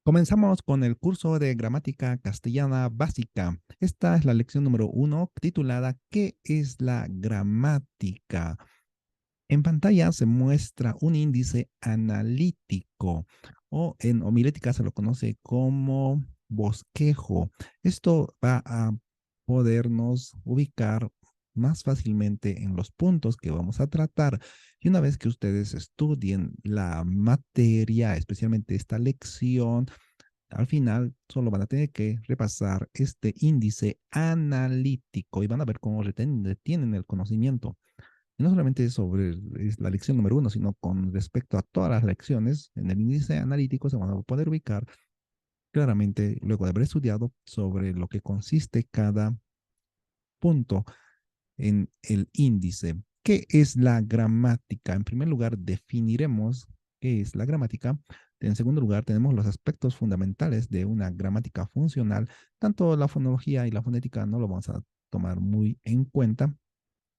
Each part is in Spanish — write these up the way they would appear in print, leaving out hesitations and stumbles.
Comenzamos con el curso de gramática castellana básica. Esta es la lección número 1 titulada ¿Qué es la gramática? En pantalla se muestra un índice analítico o en homilética se lo conoce como bosquejo. Esto va a podernos ubicar más fácilmente en los puntos que vamos a tratar. Y una vez que ustedes estudien la materia, especialmente esta lección, al final solo van a tener que repasar este índice analítico y van a ver cómo retienen el conocimiento. Y no solamente sobre es la lección número 1, sino con respecto a todas las lecciones, en el índice analítico se van a poder ubicar claramente luego de haber estudiado sobre lo que consiste cada punto en el índice. ¿Qué es la gramática? En primer lugar, definiremos qué es la gramática. En segundo lugar, tenemos los aspectos fundamentales de una gramática funcional. Tanto la fonología y la fonética no lo vamos a tomar muy en cuenta,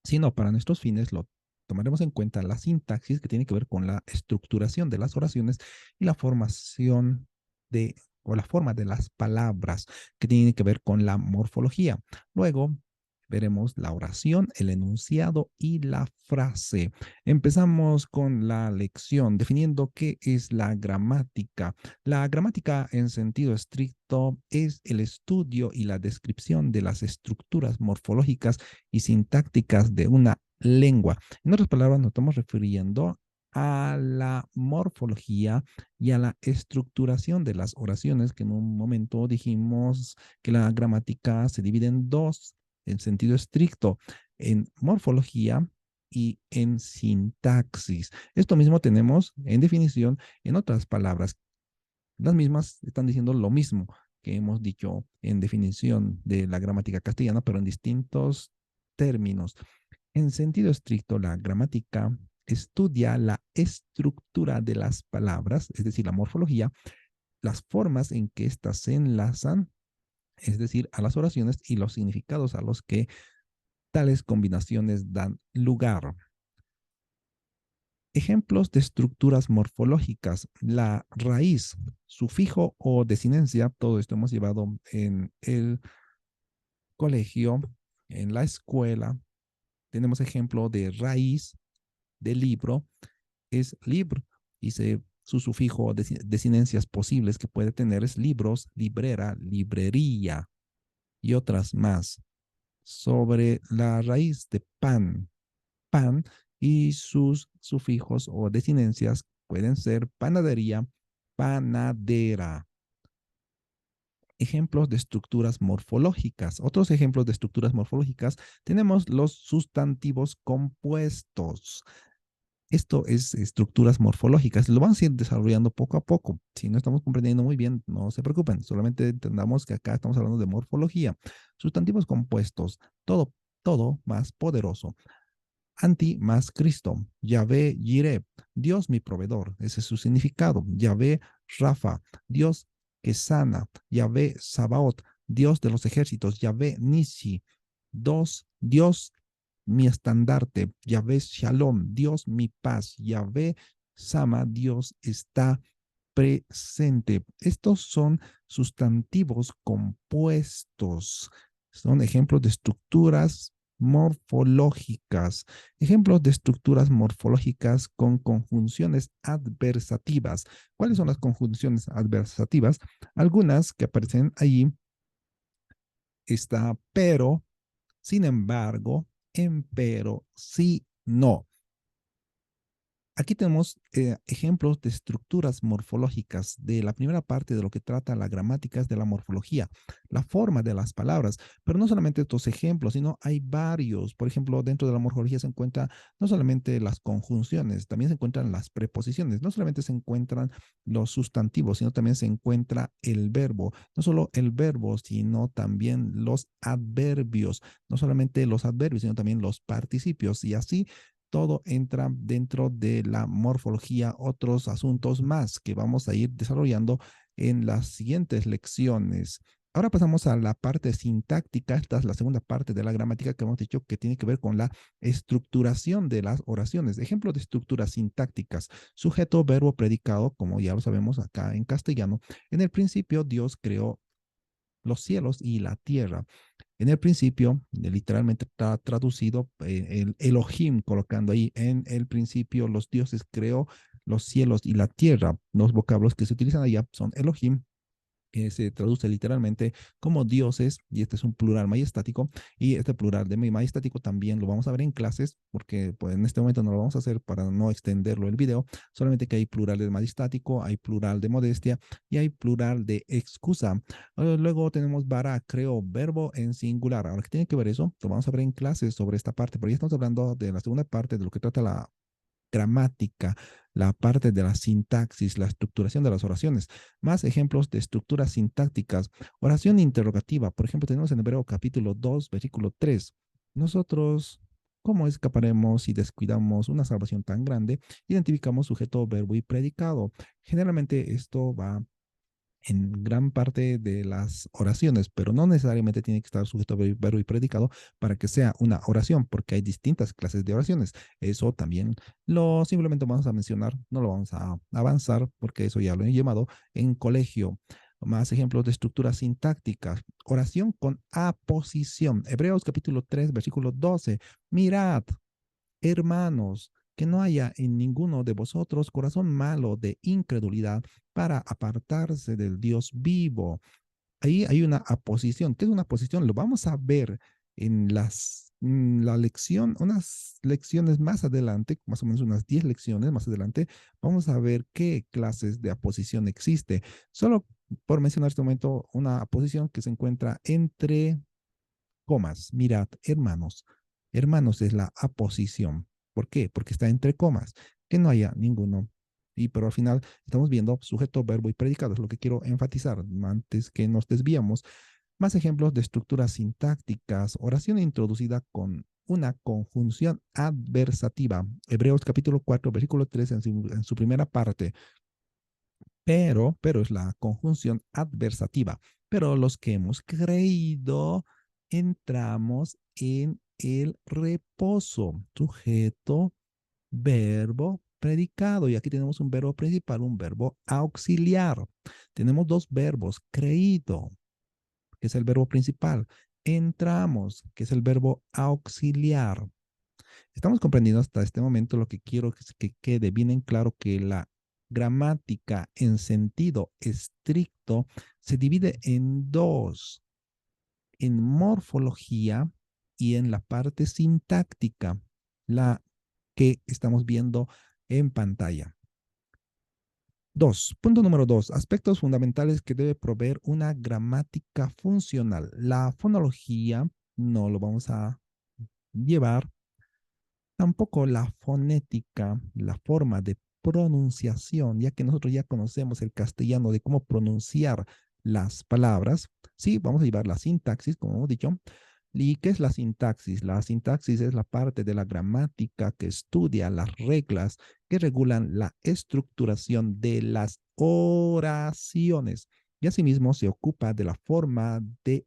sino para nuestros fines lo tomaremos en cuenta la sintaxis que tiene que ver con la estructuración de las oraciones y la formación de o la forma de las palabras que tiene que ver con la morfología. Luego veremos la oración, el enunciado y la frase. Empezamos con la lección definiendo qué es la gramática. La gramática en sentido estricto es el estudio y la descripción de las estructuras morfológicas y sintácticas de una lengua. En otras palabras, nos estamos refiriendo a la morfología y a la estructuración de las oraciones, que en un momento dijimos que la gramática se divide en dos, en sentido estricto, en morfología y en sintaxis. Esto mismo tenemos en definición en otras palabras. Las mismas están diciendo lo mismo que hemos dicho en definición de la gramática castellana, pero en distintos términos. En sentido estricto, la gramática estudia la estructura de las palabras, es decir, la morfología, las formas en que éstas se enlazan, es decir, a las oraciones y los significados a los que tales combinaciones dan lugar. Ejemplos de estructuras morfológicas. La raíz, sufijo o desinencia, todo esto hemos llevado en el colegio, en la escuela. Tenemos ejemplo de raíz, de libro, es libro, y su sufijo o desinencias posibles que puede tener es libros, librera, librería y otras más. Sobre la raíz de pan, pan y sus sufijos o desinencias pueden ser panadería, panadera. Ejemplos de estructuras morfológicas. Otros ejemplos de estructuras morfológicas tenemos los sustantivos compuestos. Esto es estructuras morfológicas. Lo vamos a ir desarrollando poco a poco. Si no estamos comprendiendo muy bien, no se preocupen. Solamente entendamos que acá estamos hablando de morfología. Sustantivos compuestos. Todo más poderoso. Anti más Cristo. Yahvé Jireh. Dios mi proveedor. Ese es su significado. Yahvé Rafa. Dios que sana. Yahvé Sabaoth. Dios de los ejércitos. Yahvé Nisi. Dios mi estandarte, Yahvé Shalom, Dios mi paz, Yahvé Sama, Dios está presente. Estos son sustantivos compuestos, son ejemplos de estructuras morfológicas, ejemplos de estructuras morfológicas con conjunciones adversativas. ¿Cuáles son las conjunciones adversativas? Algunas que aparecen allí está pero, sin embargo, empero, sí, no. Aquí tenemos ejemplos de estructuras morfológicas de la primera parte de lo que trata la gramática es de la morfología, la forma de las palabras, pero no solamente estos ejemplos, sino hay varios. Por ejemplo, dentro de la morfología se encuentran no solamente las conjunciones, también se encuentran las preposiciones, no solamente se encuentran los sustantivos, sino también se encuentra el verbo, no solo el verbo, sino también los adverbios, no solamente los adverbios, sino también los participios y así todo entra dentro de la morfología, otros asuntos más que vamos a ir desarrollando en las siguientes lecciones. Ahora pasamos a la parte sintáctica. Esta es la segunda parte de la gramática que hemos dicho que tiene que ver con la estructuración de las oraciones. Ejemplo de estructuras sintácticas. Sujeto, verbo, predicado, como ya lo sabemos acá en castellano. En el principio Dios creó los cielos y la tierra. En el principio, literalmente está traducido el Elohim, colocando ahí en el principio los dioses creó los cielos y la tierra. Los vocablos que se utilizan allá son Elohim, que se traduce literalmente como dioses, y este es un plural majestático, y este plural de majestático también lo vamos a ver en clases, porque pues, en este momento no lo vamos a hacer para no extenderlo el video, solamente que hay plural de majestático, hay plural de modestia y hay plural de excusa. Luego tenemos vara, creo, verbo en singular. Ahora, ¿qué tiene que ver eso? Lo vamos a ver en clases sobre esta parte, pero ya estamos hablando de la segunda parte de lo que trata la gramática, la parte de la sintaxis, la estructuración de las oraciones. Más ejemplos de estructuras sintácticas. Oración interrogativa. Por ejemplo, tenemos en Hebreo capítulo 2, versículo 3. Nosotros, ¿cómo escaparemos si descuidamos una salvación tan grande? Identificamos sujeto, verbo y predicado. Generalmente esto va en gran parte de las oraciones, pero no necesariamente tiene que estar sujeto a verbo y predicado para que sea una oración, porque hay distintas clases de oraciones. Eso también lo simplemente vamos a mencionar, no lo vamos a avanzar, porque eso ya lo he llamado en colegio. Más ejemplos de estructuras sintácticas. Oración con aposición. Hebreos capítulo 3, versículo 12. Mirad, hermanos, que no haya en ninguno de vosotros corazón malo de incredulidad para apartarse del Dios vivo. Ahí hay una aposición. ¿Qué es una aposición? Lo vamos a ver en la lección, unas lecciones más adelante, más o menos unas 10 lecciones más adelante, vamos a ver qué clases de aposición existe. Solo por mencionar este momento, una aposición que se encuentra entre comas. Mirad, hermanos. Hermanos es la aposición. ¿Por qué? Porque está entre comas. Que no haya ninguno. Y pero al final estamos viendo sujeto, verbo y predicado. Es lo que quiero enfatizar antes que nos desviamos. Más ejemplos de estructuras sintácticas. Oración introducida con una conjunción adversativa. Hebreos capítulo 4, versículo 3 en su primera parte. Pero es la conjunción adversativa. Pero los que hemos creído entramos en el reposo. Sujeto, verbo, predicado. Y aquí tenemos un verbo principal, un verbo auxiliar. Tenemos dos verbos, creído, que es el verbo principal. Entramos, que es el verbo auxiliar. Estamos comprendiendo hasta este momento. Lo que quiero es que quede bien en claro que la gramática en sentido estricto se divide en dos, en morfología y en la parte sintáctica, la que estamos viendo en pantalla. Punto número dos, aspectos fundamentales que debe proveer una gramática funcional. La fonología no lo vamos a llevar. Tampoco la fonética, la forma de pronunciación, ya que nosotros ya conocemos el castellano de cómo pronunciar las palabras. Sí, vamos a llevar la sintaxis, como hemos dicho. ¿Y qué es la sintaxis? La sintaxis es la parte de la gramática que estudia las reglas que regulan la estructuración de las oraciones y asimismo se ocupa de la forma de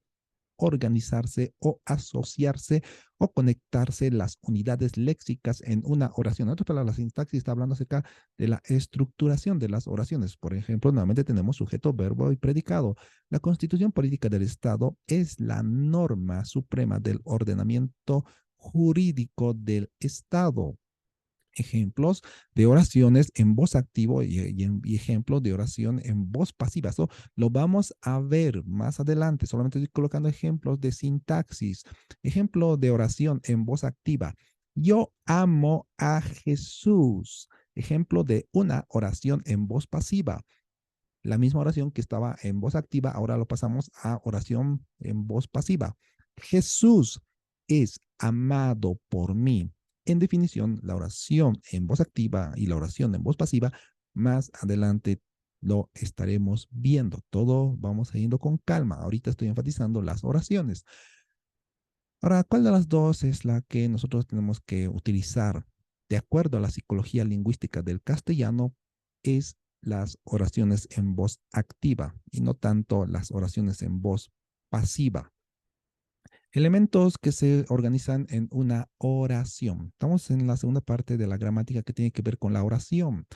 organizarse o asociarse o conectarse las unidades léxicas en una oración. En otras palabras, la sintaxis está hablando acerca de la estructuración de las oraciones. Por ejemplo, nuevamente tenemos sujeto, verbo y predicado. La constitución política del Estado es la norma suprema del ordenamiento jurídico del Estado. Ejemplos de oraciones en voz activo y ejemplos de oración en voz pasiva. Eso lo vamos a ver más adelante. Solamente estoy colocando ejemplos de sintaxis. Ejemplo de oración en voz activa. Yo amo a Jesús. Ejemplo de una oración en voz pasiva. La misma oración que estaba en voz activa, ahora lo pasamos a oración en voz pasiva. Jesús es amado por mí. En definición, la oración en voz activa y la oración en voz pasiva, más adelante lo estaremos viendo. Todo vamos a yendo con calma. Ahorita estoy enfatizando las oraciones. Ahora, ¿cuál de las dos es la que nosotros tenemos que utilizar? De acuerdo a la psicología lingüística del castellano, es las oraciones en voz activa y no tanto las oraciones en voz pasiva. Elementos que se organizan en una oración. Estamos en la segunda parte de la gramática que tiene que ver con la oración.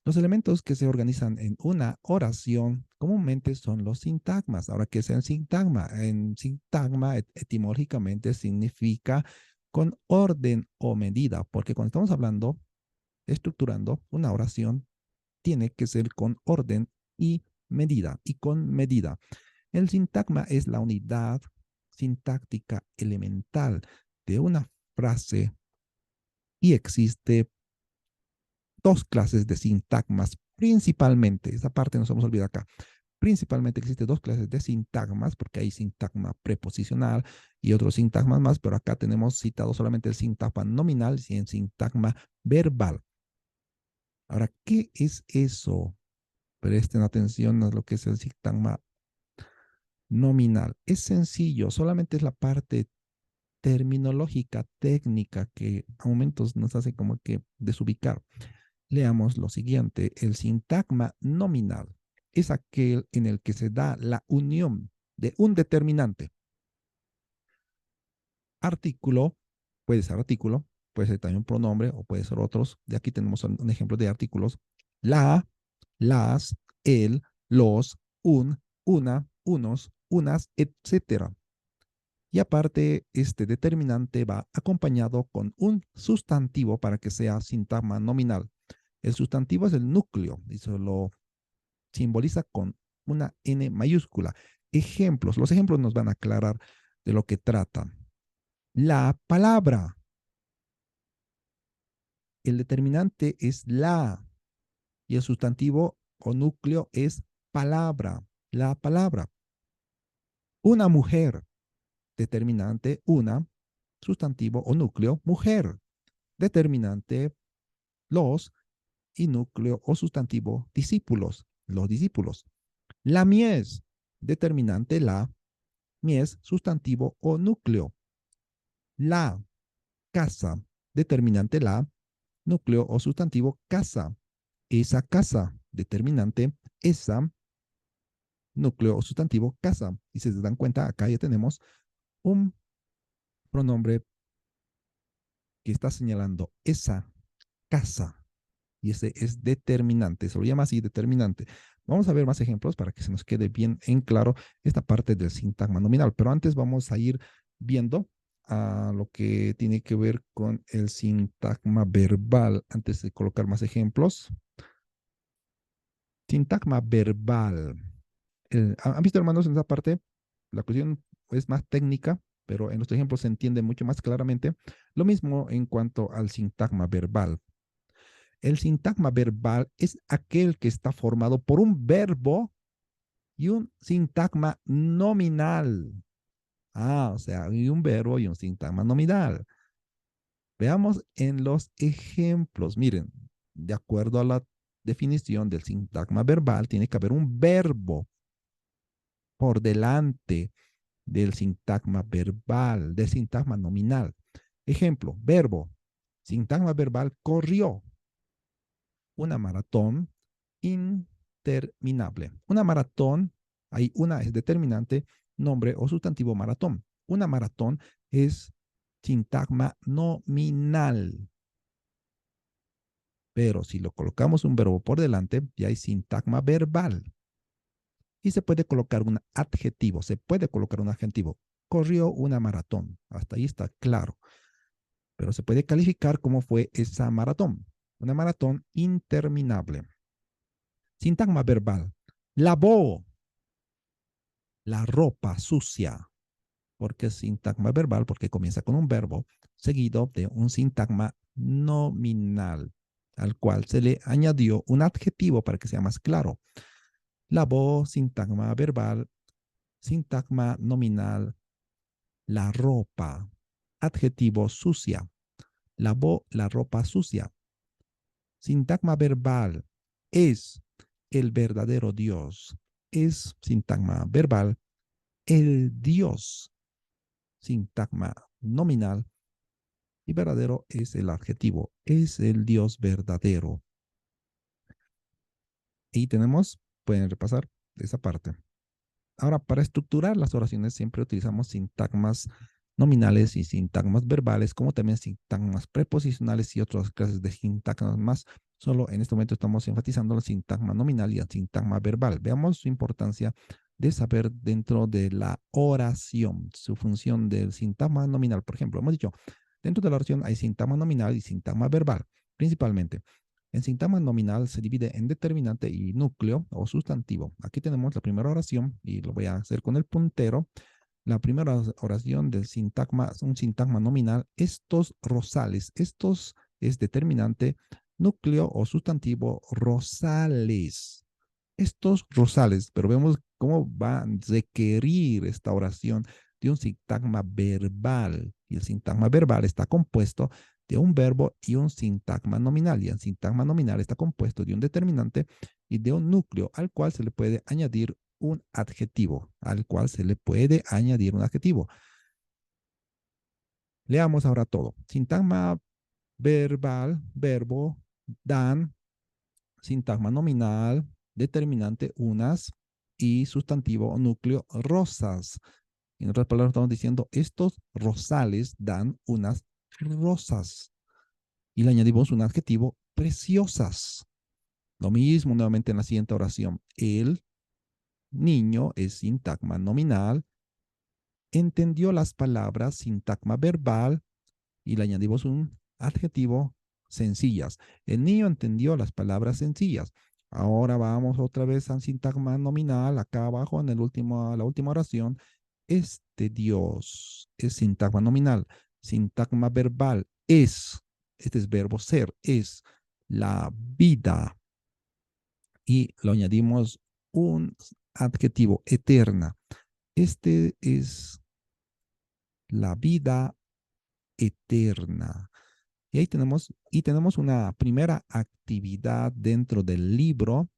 Los elementos que se organizan en una oración comúnmente son los sintagmas. Ahora, ¿qué es el sintagma? En sintagma etimológicamente significa con orden o medida, porque cuando estamos hablando, estructurando una oración, tiene que ser con orden y medida, y con medida. El sintagma es la unidad sintáctica elemental de una frase y existe dos clases de sintagmas principalmente. Esa parte nos hemos olvidado acá. Principalmente existe dos clases de sintagmas, porque hay sintagma preposicional y otros sintagmas más, pero acá tenemos citado solamente el sintagma nominal y el sintagma verbal. Ahora, ¿qué es eso? Presten atención a lo que es el sintagma nominal. Es sencillo, solamente es la parte terminológica, técnica, que a momentos nos hace como que desubicar. Leamos lo siguiente. El sintagma nominal es aquel en el que se da la unión de un determinante. Artículo, puede ser también un pronombre o puede ser otros. De aquí tenemos un ejemplo de artículos. La, las, el, los, un, una, unos, unas, etcétera. Y aparte, este determinante va acompañado con un sustantivo para que sea sintagma nominal. El sustantivo es el núcleo y se lo simboliza con una N mayúscula. Ejemplos. Los ejemplos nos van a aclarar de lo que trata. La palabra. El determinante es la y el sustantivo o núcleo es palabra. La palabra. Una mujer. Determinante una. Sustantivo o núcleo mujer. Determinante los y núcleo o sustantivo discípulos. Los discípulos. La mies. Determinante la. Mies, sustantivo o núcleo. La casa, determinante la, núcleo o sustantivo casa. Esa casa, determinante esa, núcleo o sustantivo casa. Y si se dan cuenta, acá ya tenemos un pronombre que está señalando esa casa. Y ese es determinante, se lo llama así determinante. Vamos a ver más ejemplos para que se nos quede bien en claro esta parte del sintagma nominal, pero antes vamos a ir viendo a lo que tiene que ver con el sintagma verbal, antes de colocar más ejemplos. Sintagma verbal. ¿Han visto, hermanos, en esa parte? La cuestión es más técnica, pero en los ejemplos se entiende mucho más claramente. Lo mismo en cuanto al sintagma verbal. El sintagma verbal es aquel que está formado por un verbo y un sintagma nominal. O sea, hay un verbo y un sintagma nominal. Veamos en los ejemplos. Miren, de acuerdo a la definición del sintagma verbal, tiene que haber un verbo por delante del sintagma verbal, del sintagma nominal. Ejemplo, verbo. Sintagma verbal corrió una maratón interminable. Una maratón, hay una es determinante, nombre o sustantivo maratón. Una maratón es sintagma nominal. Pero si lo colocamos un verbo por delante, ya hay sintagma verbal. Y se puede colocar un adjetivo, se puede colocar un adjetivo. Corrió una maratón. Hasta ahí está claro. Pero se puede calificar cómo fue esa maratón. Una maratón interminable. Sintagma verbal. Lavó la ropa sucia. Porque es sintagma verbal, porque comienza con un verbo seguido de un sintagma nominal, al cual se le añadió un adjetivo para que sea más claro. Lavó, sintagma verbal, sintagma nominal, la ropa, adjetivo sucia. Lavó la ropa sucia. Sintagma verbal es el verdadero Dios. Es sintagma verbal el Dios. Sintagma nominal y verdadero es el adjetivo. Es el Dios verdadero. Y tenemos, pueden repasar esa parte. Ahora, para estructurar las oraciones siempre utilizamos sintagmas nominales y sintagmas verbales, como también sintagmas preposicionales y otras clases de sintagmas más. Solo en este momento estamos enfatizando el sintagma nominal y el sintagma verbal. Veamos su importancia de saber dentro de la oración, su función del sintagma nominal. Por ejemplo, hemos dicho, dentro de la oración hay sintagma nominal y sintagma verbal, principalmente. El sintagma nominal se divide en determinante y núcleo o sustantivo. Aquí tenemos la primera oración y lo voy a hacer con el puntero. La primera oración del sintagma, un sintagma nominal, estos rosales, estos es determinante, núcleo o sustantivo, rosales. Estos rosales, pero vemos cómo va a requerir esta oración de un sintagma verbal. Y el sintagma verbal está compuesto de un verbo y un sintagma nominal. Y el sintagma nominal está compuesto de un determinante y de un núcleo al cual se le puede añadir un adjetivo, al cual se le puede añadir un adjetivo. Leamos ahora todo. Sintagma verbal, verbo, dan, sintagma nominal, determinante, unas, y sustantivo o núcleo, rosas. En otras palabras, estamos diciendo, estos rosales dan unas rosas. Y le añadimos un adjetivo, preciosas. Lo mismo nuevamente en la siguiente oración. El niño es sintagma nominal, entendió las palabras, sintagma verbal, y le añadimos un adjetivo, sencillas. El niño entendió las palabras sencillas. Ahora vamos otra vez al sintagma nominal, acá abajo en la última oración. Este Dios es sintagma nominal. Sintagma verbal es, este es verbo ser, es la vida. Y lo añadimos un adjetivo, eterna. Este es la vida eterna. Y tenemos una primera actividad dentro del libro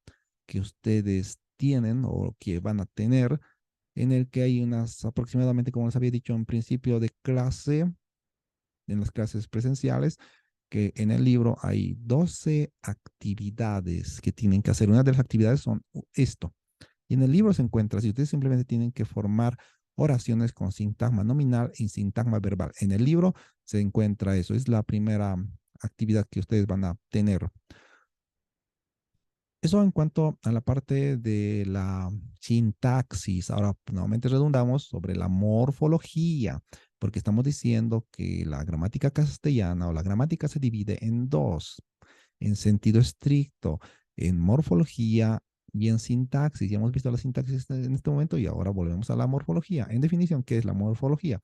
que ustedes tienen o que van a tener, en el que hay unas aproximadamente, como les había dicho en principio de clase, en las clases presenciales, que en el libro hay 12 actividades que tienen que hacer. Una de las actividades son esto. Y en el libro se encuentra, si ustedes simplemente tienen que formar oraciones con sintagma nominal y sintagma verbal. En el libro se encuentra eso. Es la primera actividad que ustedes van a tener. Eso en cuanto a la parte de la sintaxis. Ahora, nuevamente redundamos sobre la morfología, porque estamos diciendo que la gramática castellana o la gramática se divide en dos, en sentido estricto, en morfología y en sintaxis. Ya hemos visto la sintaxis en este momento y ahora volvemos a la morfología. En definición, ¿qué es la morfología?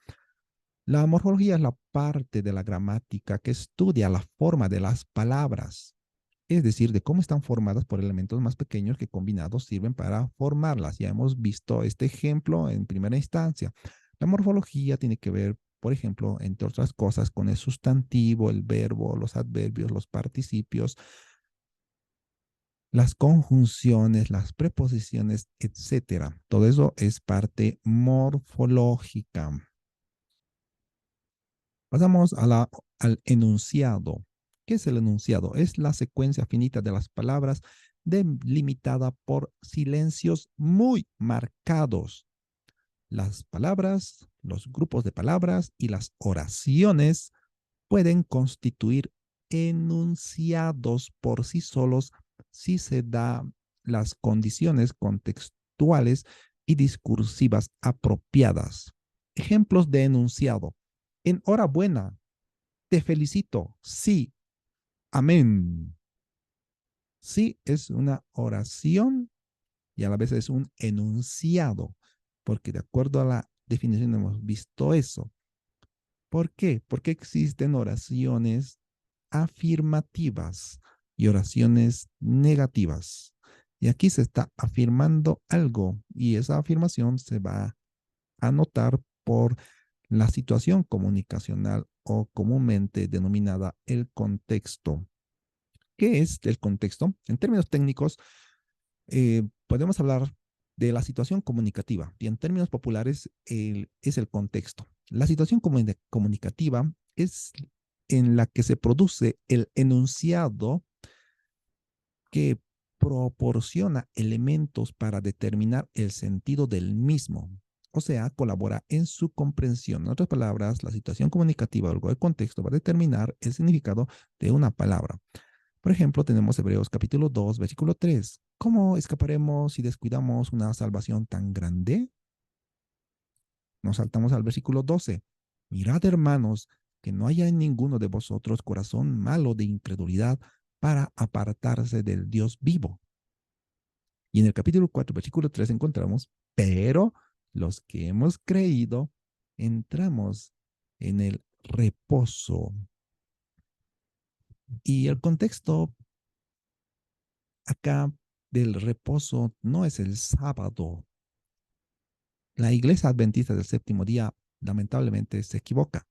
La morfología es la parte de la gramática que estudia la forma de las palabras, es decir, de cómo están formadas por elementos más pequeños que combinados sirven para formarlas. Ya hemos visto este ejemplo en primera instancia. La morfología tiene que ver, por ejemplo, entre otras cosas, con el sustantivo, el verbo, los adverbios, los participios, las conjunciones, las preposiciones, etcétera. Todo eso es parte morfológica. Pasamos al enunciado. ¿Qué es el enunciado? Es la secuencia finita de las palabras delimitada por silencios muy marcados. Las palabras, los grupos de palabras y las oraciones pueden constituir enunciados por sí solos si se da las condiciones contextuales y discursivas apropiadas. Ejemplos de enunciado. Enhorabuena, te felicito, sí, amén. Sí es una oración y a la vez es un enunciado, porque de acuerdo a la definición hemos visto eso. ¿Por qué? Porque existen oraciones afirmativas y oraciones negativas. Y aquí se está afirmando algo y esa afirmación se va a notar por la situación comunicacional o comúnmente denominada el contexto. ¿Qué es el contexto? En términos técnicos, podemos hablar de la situación comunicativa y en términos populares es el contexto. La situación comunicativa es en la que se produce el enunciado que proporciona elementos para determinar el sentido del mismo. O sea, colabora en su comprensión. En otras palabras, la situación comunicativa o algo de contexto va a determinar el significado de una palabra. Por ejemplo, tenemos Hebreos capítulo 2, versículo 3. ¿Cómo escaparemos si descuidamos una salvación tan grande? Nos saltamos al versículo 12. Mirad, hermanos, que no haya en ninguno de vosotros corazón malo de incredulidad para apartarse del Dios vivo. Y en el capítulo 4, versículo 3 encontramos, pero los que hemos creído entramos en el reposo. Y el contexto acá del reposo no es el sábado. La iglesia adventista del séptimo día lamentablemente se equivoca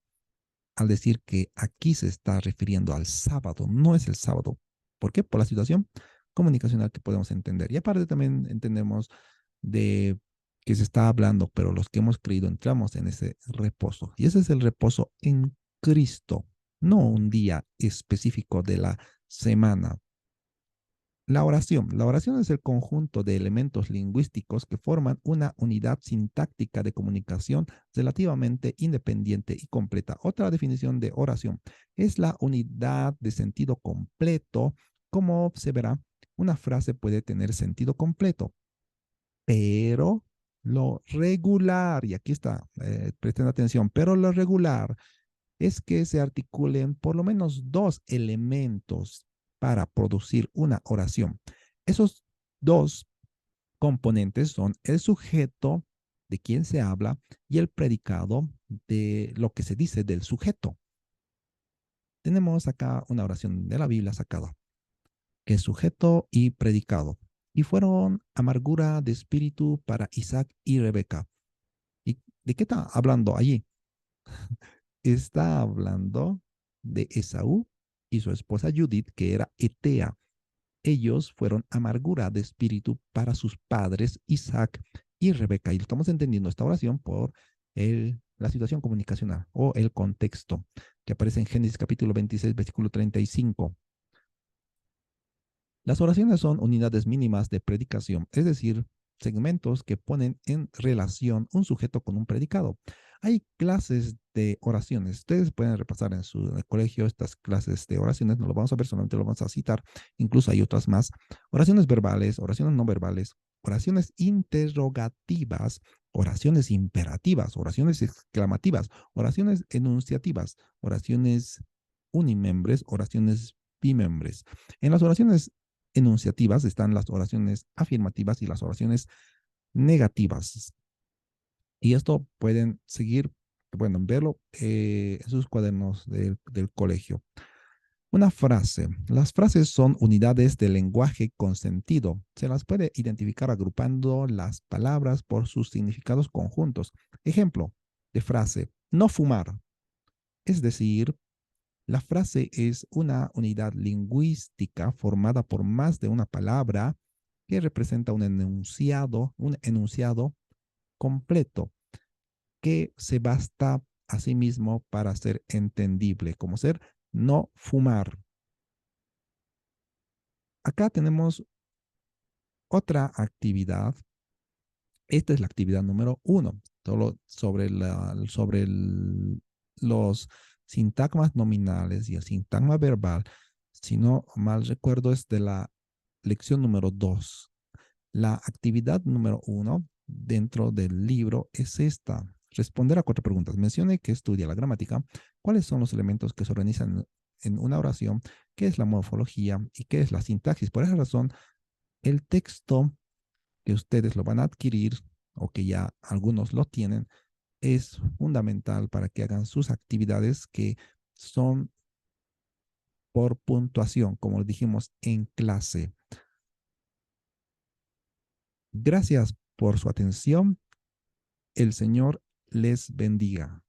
al decir que aquí se está refiriendo al sábado, no es el sábado. ¿Por qué? Por la situación comunicacional que podemos entender. Y aparte también entendemos de que se está hablando, pero los que hemos creído entramos en ese reposo. Y ese es el reposo en Cristo, no un día específico de la semana. La oración. La oración es el conjunto de elementos lingüísticos que forman una unidad sintáctica de comunicación relativamente independiente y completa. Otra definición de oración es la unidad de sentido completo. Como se verá, una frase puede tener sentido completo, pero lo regular, y aquí está, presten atención, pero lo regular es que se articulen por lo menos dos elementos para producir una oración. Esos dos componentes son el sujeto de quien se habla y el predicado de lo que se dice del sujeto. Tenemos acá una oración de la Biblia sacada, que es sujeto y predicado. Y fueron amargura de espíritu para Isaac y Rebeca. ¿Y de qué está hablando allí? Está hablando de Esaú y su esposa Judith, que era Etea. Ellos fueron amargura de espíritu para sus padres Isaac y Rebeca. Y estamos entendiendo esta oración por la situación comunicacional o el contexto que aparece en Génesis capítulo 26, versículo 35. Las oraciones son unidades mínimas de predicación, es decir, segmentos que ponen en relación un sujeto con un predicado. Hay clases de oraciones. Ustedes pueden repasar en su colegio estas clases de oraciones. No lo vamos a ver, solamente lo vamos a citar. Incluso hay otras más. Oraciones verbales, oraciones no verbales, oraciones interrogativas, oraciones imperativas, oraciones exclamativas, oraciones enunciativas, oraciones unimembres, oraciones bimembres. En las oraciones enunciativas están las oraciones afirmativas y las oraciones negativas. Y esto pueden seguir, bueno, verlo en sus cuadernos del colegio. Una frase. Las frases son unidades de lenguaje con sentido. Se las puede identificar agrupando las palabras por sus significados conjuntos. Ejemplo de frase, no fumar. Es decir, la frase es una unidad lingüística formada por más de una palabra que representa un enunciado completo que se basta a sí mismo para ser entendible, como ser no fumar. Acá tenemos otra actividad. Esta es la actividad número 1, solo sobre los sintagmas nominales y el sintagma verbal. Si no mal recuerdo, es de la lección número 2. La actividad número 1 dentro del libro es esta. Responder a 4 preguntas. Mencione que estudia la gramática, cuáles son los elementos que se organizan en una oración, qué es la morfología y qué es la sintaxis. Por esa razón, el texto que ustedes lo van a adquirir o que ya algunos lo tienen es fundamental para que hagan sus actividades que son por puntuación, como dijimos en clase. Gracias por su atención. El Señor les bendiga.